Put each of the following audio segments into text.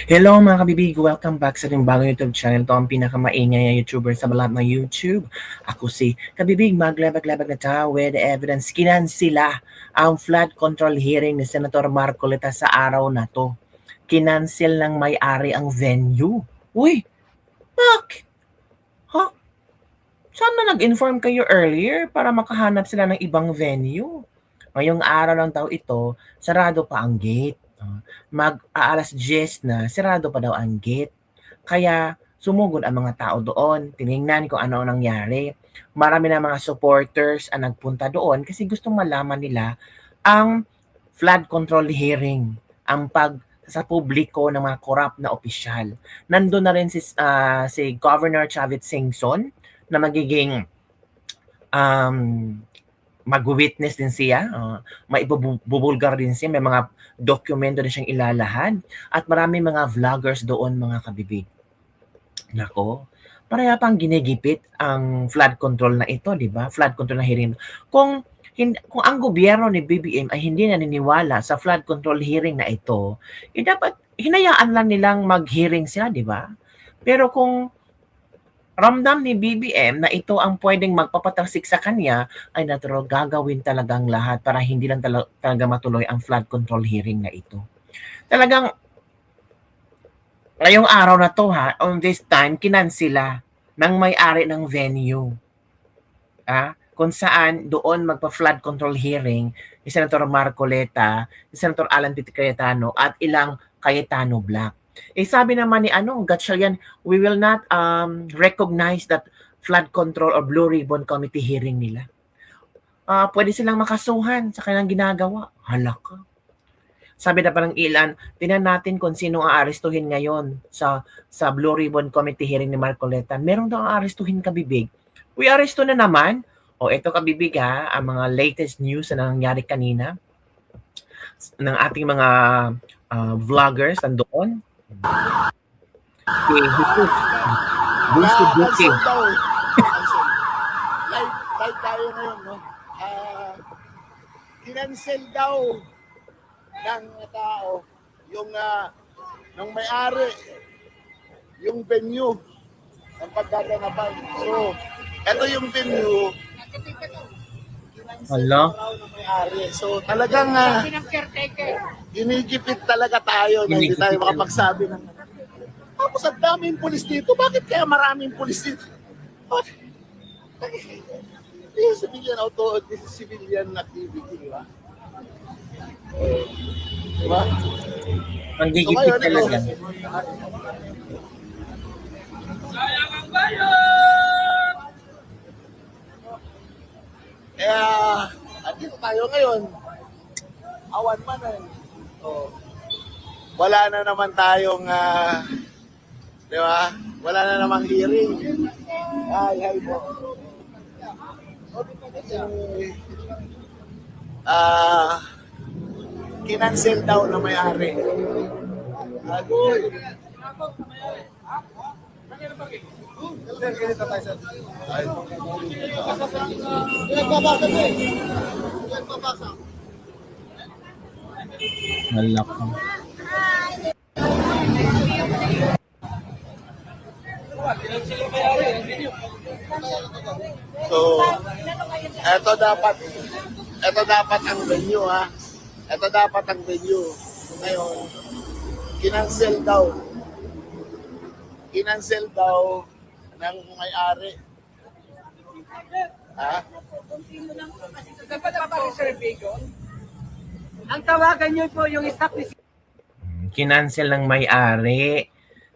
Hello mga kabibig! Welcome back sa ating bagong YouTube channel. Ito ang pinakamaingay na YouTuber sa balat ng YouTube. Ako si Kabibig, maglabag-labag na tao with evidence. Kinansila ang flood control hearing ni Senator Marcoleta sa araw na to. Kinansil ng may-ari ang venue. Uy! Bakit? Ha? Sana nag-inform kayo earlier para makahanap sila ng ibang venue. Ngayong araw lang daw ito, sarado pa ang gate. Mag-aalas 10 na, sarado pa daw ang gate. Kaya sumugod ang mga tao doon. Tiningnan kung ano ang nangyari. Marami na mga supporters ang nagpunta doon kasi gustong malaman nila ang flood control hearing, ang sa publiko ng mga corrupt na opisyal. Nandun na rin si Governor Chavit Singson na magiging mag-witness din siya, may ibubulgar din siya, may mga dokumento din siyang ilalahad, at marami mga vloggers doon mga kabibig. Nako, pareha pang ginigipit ang flood control na ito, di ba? Flood control na hearing. Kung ang gobyerno ni BBM ay hindi naniniwala sa flood control hearing na ito, dapat hinayaan lang nilang mag-hearing sila, di ba? Pero kung ramdam ni BBM na ito ang pwedeng magpapatalsik sa kanya, ay natural gagawin talagang lahat para hindi lang talaga matuloy ang flood control hearing na ito. Talagang ngayong araw na to on this time, kinansila ng may-ari ng venue. Kung saan doon magpa-flood control hearing ni Senator Marcoleta, ni Senator Alan Peter Cayetano at ilang Cayetano Black. Sabi naman ni Gatchalian, we will not recognize that flood control or Blue Ribbon Committee hearing nila. Pwede silang makasuhan sa kanilang ginagawa. Halaka. Sabi na parang ilan, tingnan natin kung sino ang aarestuhin ngayon sa Blue Ribbon Committee hearing ni Marcoleta. Meron daw ang aarestuhin, kabibig. We aresto na naman. Ito kabibig ang mga latest news na nangyari kanina ng ating mga vloggers nandoon. Jesus. Live tayo ngayon, no? Kinansel daw ng tao yung nung may-ari yung venue ng pagdadanapan. So, ito yung venue. Hello? So, talagang ginigipit talaga tayo na hindi tayo makapagsabi ng tapos ang daming pulis dito. Bakit kaya maraming pulis dito? This is civilian activity, di ba? Diba? Ang gigipit talaga. Sayang ang bayan! Kaya, andito tayo ngayon. Awan man wala na naman tayong, di ba? Wala na namang hearing. Hi po. Kinansel daw na may-ari. Agoy! Sir, ganito tayo, sir. Nagbabasa ko eh. Nagbabasa. Malaka. So, ito dapat ang venue Ito dapat ang venue. Ngayon, kinansel daw ng may-ari. Dapat pa Sir Bigon. Ang tawagan niyo po yung staff ni Kinansel ng may-ari.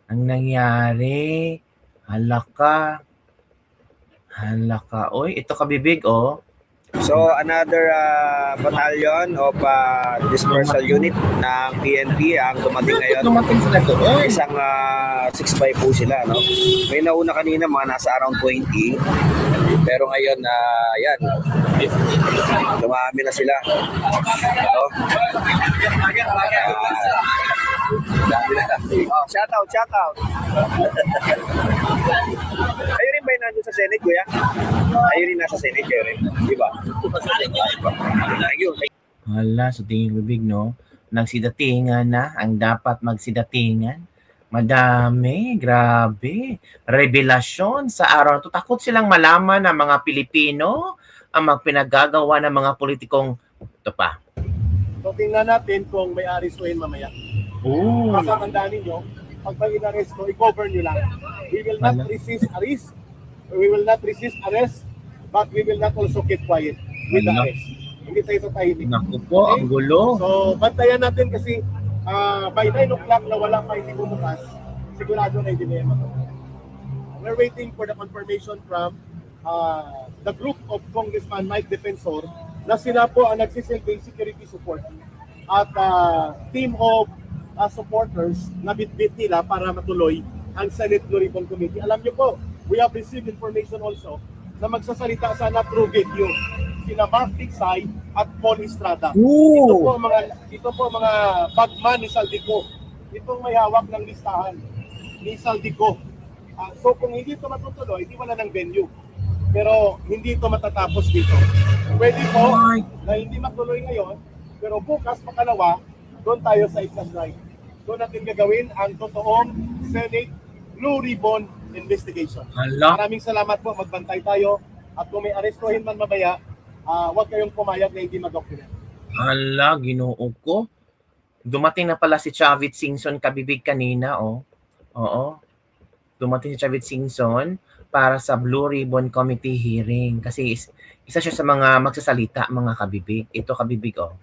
Ang nangyari, halaka. Oy, ito kabibig, So another battalion of dispersal unit ng PNP ang dumating ngayon. Dumating sila doon. Isang 6-5 po sila, no? May nauna kanina mga nasa around 20. Pero ngayon yan. Dumami na sila. Shout out. Kayo rin ba yung nandun sa Senate, kuya? Kayo rin nasa Senate, kayo rin. Di ba? Thank you. Hala, sa tingin ko big, no? Nagsidatingan na ang dapat magsidatingan. Madami, grabe. Revelasyon sa araw na 'to. Takot silang malaman ng mga Pilipino ang mga pinagagawa ng mga politikong ito pa. So tingnan natin kung may arrestuhin mamaya. Ooh. Kasi tandaan ninyo, pag may inaresto, i-cover nyo lang. We will not resist arrest. We will not resist arrest, but we will not also keep quiet with the Wala. arrest. Hindi tayo tatahimik. Naku po, ang gulo. So, bantayan natin kasi by 9 o'clock na wala pa hindi bumukas, sigurado na hindi na yan matutuloy. We're waiting for the confirmation from the group of Congressman Mike Defensor na sila po ang nagsisilbing security support at team of supporters na bitbit nila para matuloy ang Senate Blue Ribbon Committee. Alam niyo po, we have received information also na magsasalita sana through video sina Mark Tiksay at Paul Estrada. Ooh. Ito po ang mga bagman ni Saldico. Itong may hawak ng listahan ni Saldico. So kung hindi ito matutuloy, hindi wala ng venue. Pero hindi ito matatapos dito. Pwede po na hindi matuloy ngayon, pero bukas makalawa, doon tayo sa exam night. Doon natin gagawin ang totoong Senate Blue Ribbon investigation. Hala. Maraming salamat po, magbantay tayo. At kung may arestuhin man mamaya, huwag kayong pumayag na hindi mag-document. Hala, ginoo ko. Dumating na pala si Chavit Singson kabibig kanina, oh. Oo. Dumating si Chavit Singson para sa Blue Ribbon Committee hearing. Kasi isa siya sa mga magsasalita, mga kabibig. Ito kabibig, oh.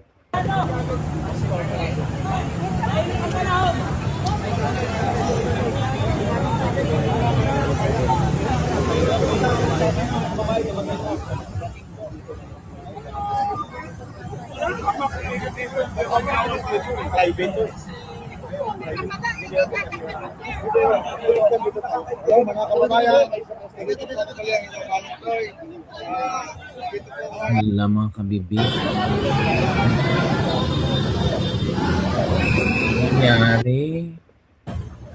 Mga kababayan, Hala, mga kabibig. Nangyari.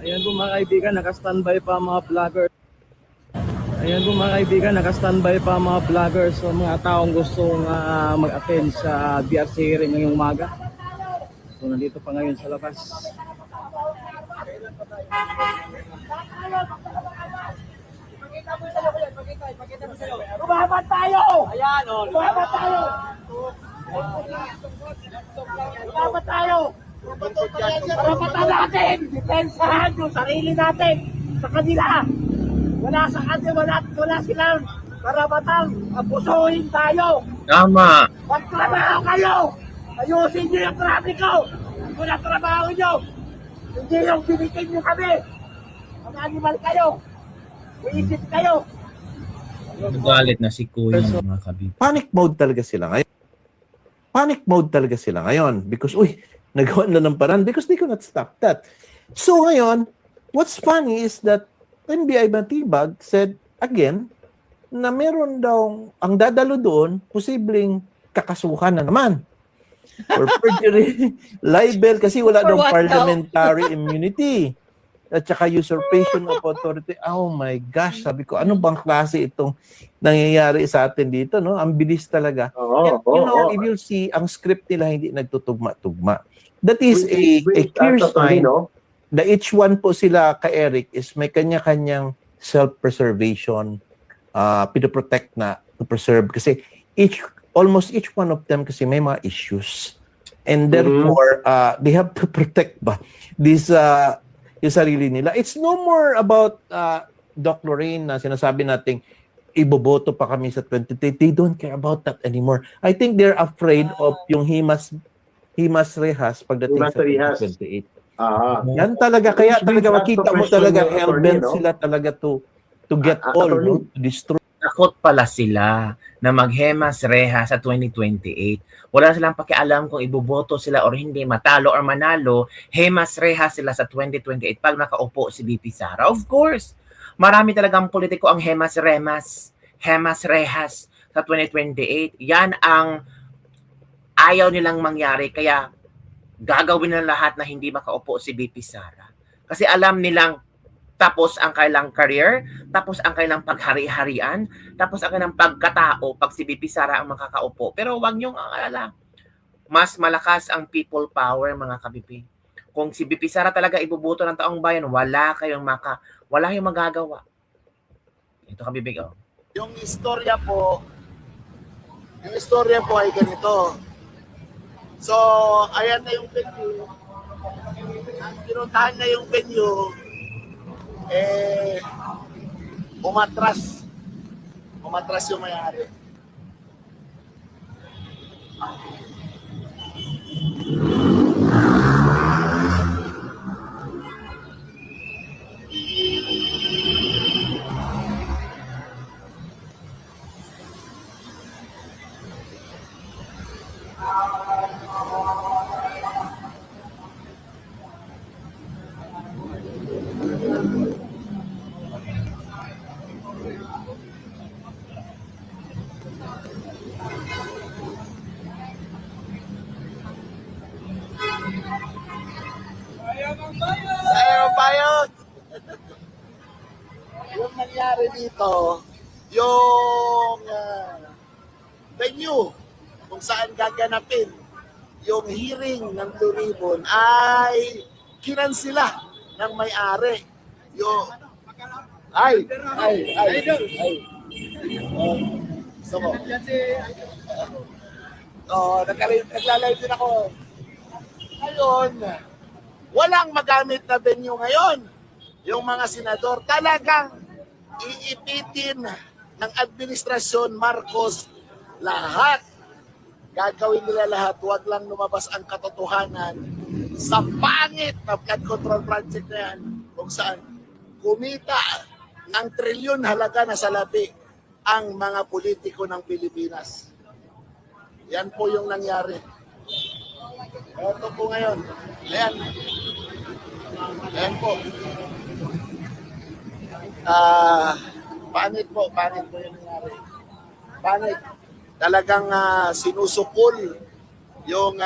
Ayan po mga kaibigan, naka-standby pa ang mga vlogger. Ayan po mga kaibigan, naka-standby pa ang mga vloggers o mga taong gustong mag-attend sa BRC hearing ngayong umaga. So nandito pa ngayon sa labas. lumaban tayo! Ayan o. Lumaban tayo! Lumaban tayo! Karapatan natin! Depensahan yung sarili natin sa kanila! Wala sa kanila, wala silang karapatang abusuhin tayo! Tama. Magtrabaho kayo! Ayusin niyo yung trapiko! Kung ang trabaho niyo! Hindi yung binitin niyo kami! Mga animal kayo! Uisip kayo! Galit na si Kuya, mga kabibig. Panic mode talaga sila ngayon. Panic mode talaga sila ngayon because, nagawa na ng paraan because they cannot stop that. So ngayon, what's funny is that NBI Matibag said again na meron daw ang dadalo doon, posibleng kakasuhan na naman. For perjury, libel, kasi wala daw parliamentary immunity. At saka usurpation of authority. Oh my gosh, sabi ko, ano bang klase itong nangyayari sa atin dito, no? Ang bilis talaga. And, if you see, ang script nila hindi nagtutugma-tugma. That is a clear sign na each one po sila, ka-Eric, is may kanya-kanyang self-preservation, pinoprotect na, to preserve. Kasi almost each one of them kasi may mga issues. And therefore, they have to protect this yung sarili nila. It's no more about Doc Lorraine na sinasabi nating iboboto pa kami sa 2030. They don't care about that anymore. I think they're afraid of yung Himas Rehas pagdating sa 2028. Yan talaga. Kaya talaga makita mo talaga hell-bent sila talaga to get all, no? To destroy. Takot pala sila na maghemas reha sa 2028. Wala silang pakialam kung iboboto sila or hindi, matalo or manalo, hemas reha sila sa 2028 pag nakaupo si BP Sara. Of course, marami talagang politiko ang hemas rehas sa 2028. Yan ang ayaw nilang mangyari, kaya gagawin na lahat na hindi makaupo si BP Sara. Kasi alam nilang tapos ang kailang career, tapos ang kailang paghari-harian, tapos ang kailang pagkatao pag si BP Sara ang makakaupo. Pero wag niyong alala, mas malakas ang people power, mga kabibi. Kung si BP Sara talaga ibubuto ng taong bayan, wala kayong magagawa. Ito kabibig, oh. Yung istorya po ay ganito. So, ayan na yung venue. Ang pinuntahan na yung venue, umatras. Umatras yung may-ari. Sayang bayot! Yung nangyari dito, yung venue kung saan gaganapin yung hearing ng Blue Ribbon ay kinansila ng may-ari. Yung ay. Gusto mo? Naglalay din ako. Ngayon, walang magamit na venue ngayon. Yung mga senador talagang iipitin ng administrasyon Marcos lahat. Gagawin nila lahat, huwag lang lumabas ang katotohanan sa pangit na flood control project na yan kung saan kumita ng trilyon halaga na salapi ang mga politiko ng Pilipinas. Yan po yung nangyari. Ito po ngayon. Ayan. Ayan po. Panit po yung nangyari. Panit. Talagang sinusukol yung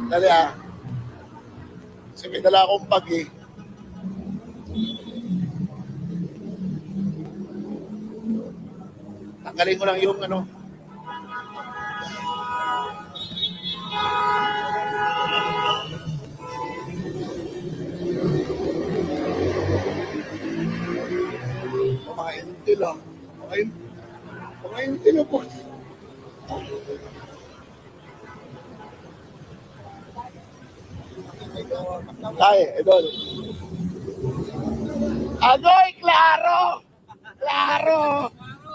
dali kasi may dala akong bag eh. Tanggalin ko lang yung ano. Mga intil lang. Mga intil ako. Ay, idol. Agoy, klaro! Klaro!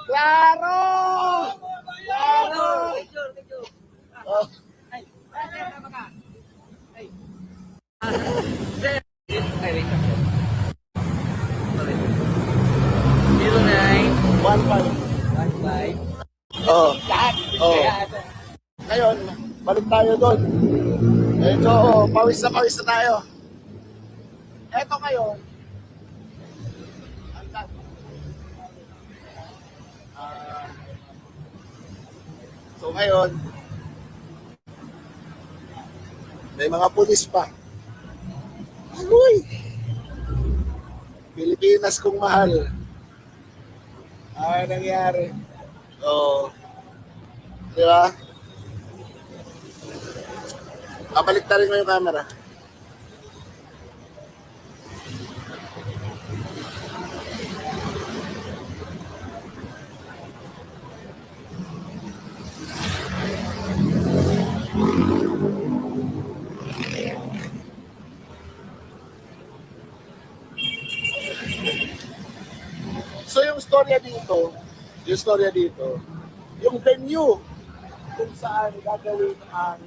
Klaro! Klaro! Oh. Oh. Oh. Ngayon, balik tayo doon. Medyo pawis na tayo. Eto ngayon. So ngayon, may mga pulis pa. Agoy! Pilipinas kong mahal. Ano nangyari? Oh. Di ba? Babalik na rin mo yung camera. So yung storya dito, yung venue kung saan gagawin ang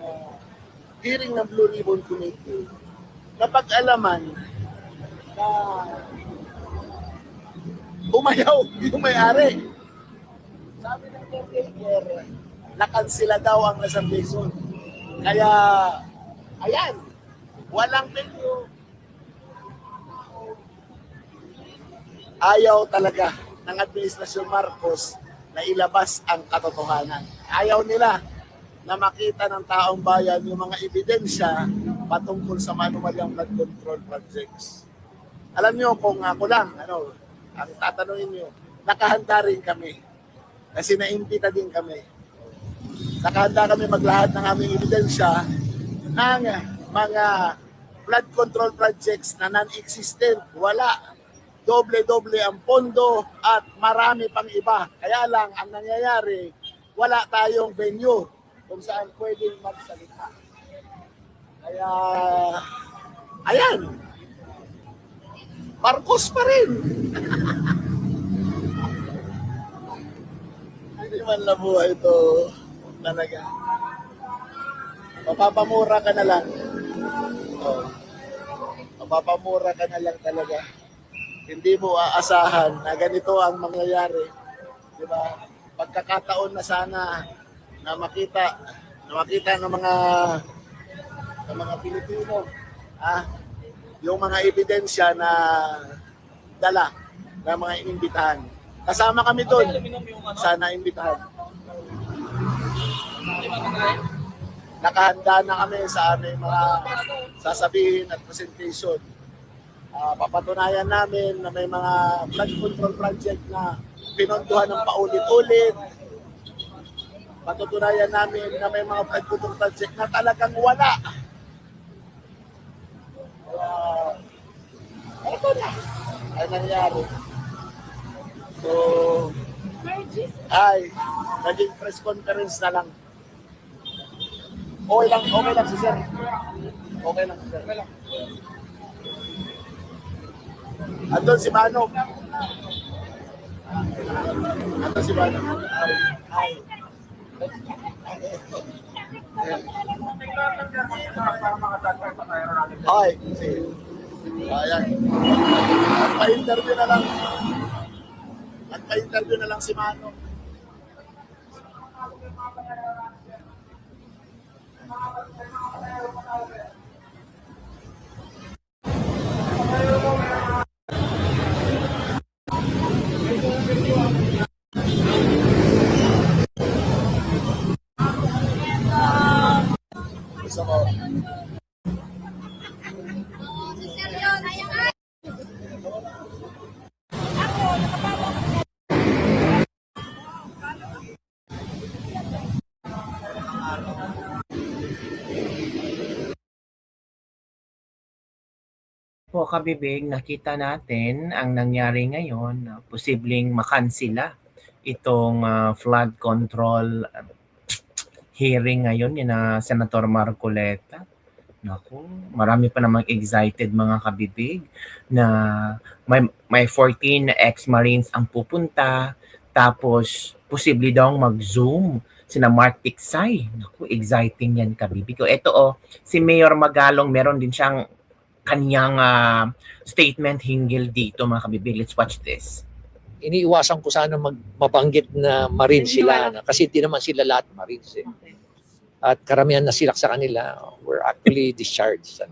hearing ng Blue Ribbon Committee, napag-alaman na umayaw yung may-ari. Sabi ng caretaker, nakansila daw ang reservation. Kaya, ayan, walang venue. Ayaw talaga ng Administrasyon Marcos na ilabas ang katotohanan. Ayaw nila na makita ng taong bayan yung mga ebidensya patungkol sa manumalyang flood control projects. Alam niyo, kung ako lang, ang tatanungin niyo, nakahanda rin kami. Kasi naimbita din kami. nakahanda kami maglahat ng aming ebidensya ng mga flood control projects na non-existent. Wala. Doble-doble ang pondo at marami pang iba. Kaya lang, ang nangyayari, wala tayong venue kung saan pwedeng magsalita. Kaya, ayan, Marcos pa rin. Hindi man labuhay ito talaga. Mapapamura ka na lang. Oh. Mapapamura ka na lang talaga. Hindi mo aasahan na ganito ang mangyayari. Di ba? Pagkakataon na sana na makita ng mga Pilipino, yung mga ebidensya na dala ng mga inimbitahan. Kasama kami doon. Sana imbitahan. Nakahanda na kami sa aming mga sasabihin at presentation. Papatunayan namin na may mga flood control project na pinondohan ng paulit-ulit. Patutunayan namin na may mga flood control project na talagang wala. Ito na ay nangyari. So, naging press conference na lang. Okay lang si Sir. Okay lang si Sir. Andun si Manong. Andun si Manong. Ay, sige. Ayan. Nagpa-interview na lang si Manong. Gusto mo? Po kabibig, nakita natin ang nangyari ngayon na posibleng makansila itong flood control hearing ngayon ni na Senator Marcoleta. Naku, marami pa namang excited mga kabibig na may 14 ex-Marines ang pupunta, tapos posible daw mag-Zoom sina Mark Tiksay. Naku, exciting yan kabibig. Ito si Mayor Magalong, meron din siyang kanyang statement hinggil dito mga kabibig. Let's watch this. Iniiwasan ko sana mabanggit na Marine sila kasi hindi naman sila lahat Marines eh. At karamihan na silak sa kanila were actually discharged.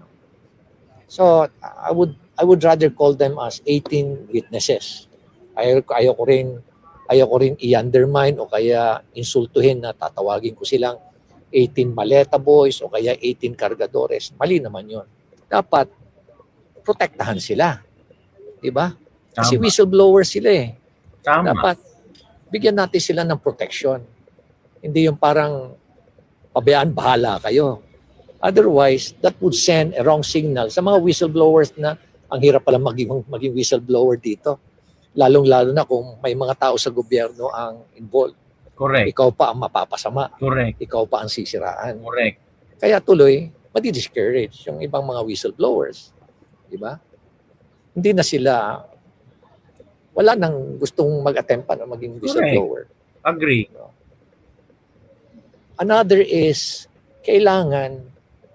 So I would rather call them as 18 witnesses. Ayaw ko rin i-undermine o kaya insultuhin na tatawagin ko silang 18 maleta boys o kaya 18 cargadores. Mali naman yun. Dapat protektahan sila. Diba? Kasi whistleblowers sila eh. Tama. Dapat bigyan natin sila ng protection. Hindi yung parang pabayaan, bahala kayo. Otherwise, that would send a wrong signal sa mga whistleblowers na ang hirap pala maging whistleblower dito. Lalong-lalo na kung may mga tao sa gobyerno ang involved. Correct. Ikaw pa ang mapapasama. Correct. Ikaw pa ang sisiraan. Correct. Kaya tuloy, madi-discourage yung ibang mga whistleblowers. Diba? Hindi na sila, wala nang gustong mag-attempt pa na maging whistleblower. Agree. Another is, kailangan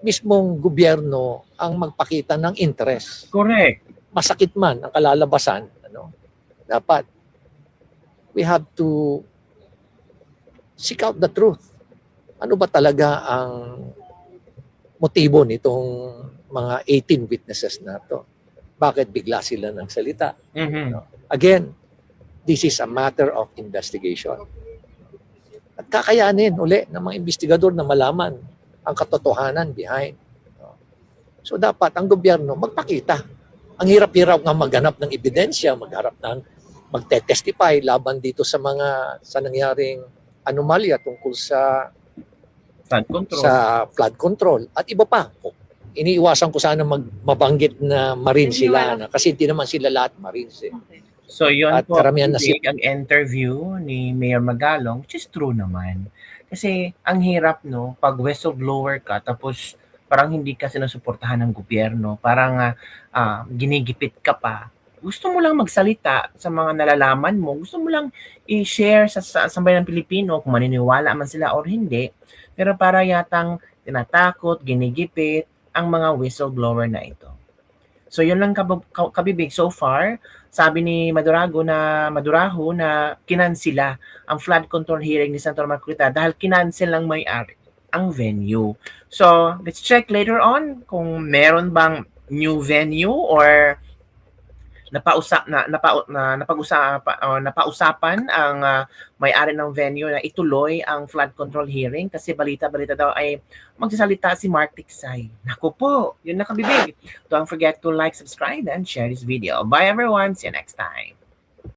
mismong gobyerno ang magpakita ng interest. Correct. Masakit man ang kalalabasan, dapat we have to seek out the truth. Ano ba talaga ang motibo nitong mga 18 witnesses na to? Bakit bigla sila nagsalita? Again, this is a matter of investigation. At kakayanin uli ng mga investigador na malaman ang katotohanan behind. So dapat ang gobyerno magpakita. Ang hirap-hirap nga maghanap ng ebidensya, magte-testify laban dito sa nangyaring anomalya tungkol sa Flood control. sa flood control at iba pa. Iniiwasan ko sana mabanggit na marine sila na, kasi hindi naman sila lahat marines eh. So yun At po karamihan na ang interview ni Mayor Magalong, which is true naman. Kasi ang hirap no, pag whistleblower ka tapos parang hindi ka sinusuportahan ng gobyerno, parang ginigipit ka pa. Gusto mo lang magsalita sa mga nalalaman mo, gusto mo lang i-share sa sambayan ng Pilipino kung maniniwala man sila or hindi, pero para yatang tinatakot, ginigipit ang mga whistleblower na ito. So yun lang kabibig so far. Sabi ni Maduraho na kinansila ang flood control hearing ni Senator Marcolita dahil kinansel ng may-ari ang venue. So let's check later on kung meron bang new venue or napausapan ang may-ari ng venue na ituloy ang flood control hearing kasi balita-balita daw ay magsasalita si Mark Tiksay. Naku po, yun na kabibig. Don't forget to like, subscribe, and share this video. Bye everyone. See you next time.